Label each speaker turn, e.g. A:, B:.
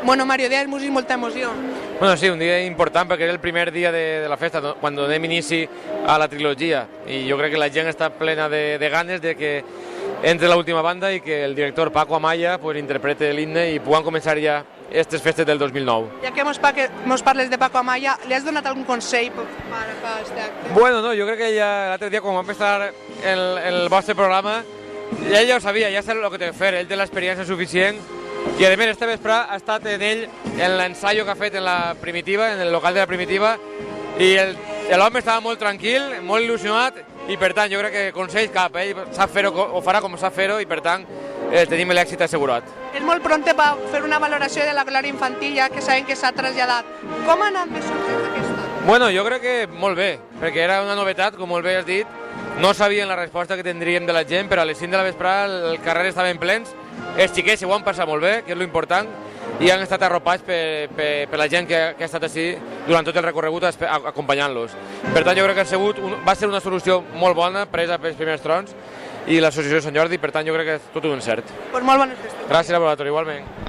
A: Bueno, Mario, Dia dels Músics, molta emoció.
B: Bueno, sí, un dia important perquè era el primer dia de la festa, quan donem inici a la trilogia, i jo crec que la gent està plena de ganes de que entre l'última banda i que el director Paco Amaya interprete l'himne i puguem començar ja aquestes festes del 2009.
A: Ja que mos parles de Paco Amaya, li has donat algun consell per aquest acte?
B: Bueno, no, jo crec que ja l'altre dia, quan va empezar el vostre programa, ell ja ho sabia, ja sap el que té que fer, ell té l'experiència suficient, i a més este vespre ha estat en ell en l'ensaio que ha fet en la Primitiva, en el local de la Primitiva, i l'home estava molt tranquil, molt il·lusionat, i per tant jo crec que consells cap, ell sap fer-ho, ho farà com sap fer-ho, i per tant tenim l'èxit assegurat.
A: És molt pronte per fer una valoració de la glòria infantil, ja que sabem que s'ha traslladat. Com ha anat més o menys aquesta?
B: Bueno, jo crec que molt bé, perquè era una novetat, com molt bé has dit, no sabien la resposta que tindríem de la gent, però a les 5 de la vesprada el carrer estaven plens, els xiquets ho han passat molt bé, que és l'important, i han estat arropats per la gent que ha estat així durant tot el recorregut acompanyant-los. Per tant, jo crec que va ser una solució molt bona, presa pels primers trons, i l'associació de Sant Jordi, per tant, jo crec que és tot un encert.
A: Pues molt bones festes.
B: Gràcies, laboratori, igualment.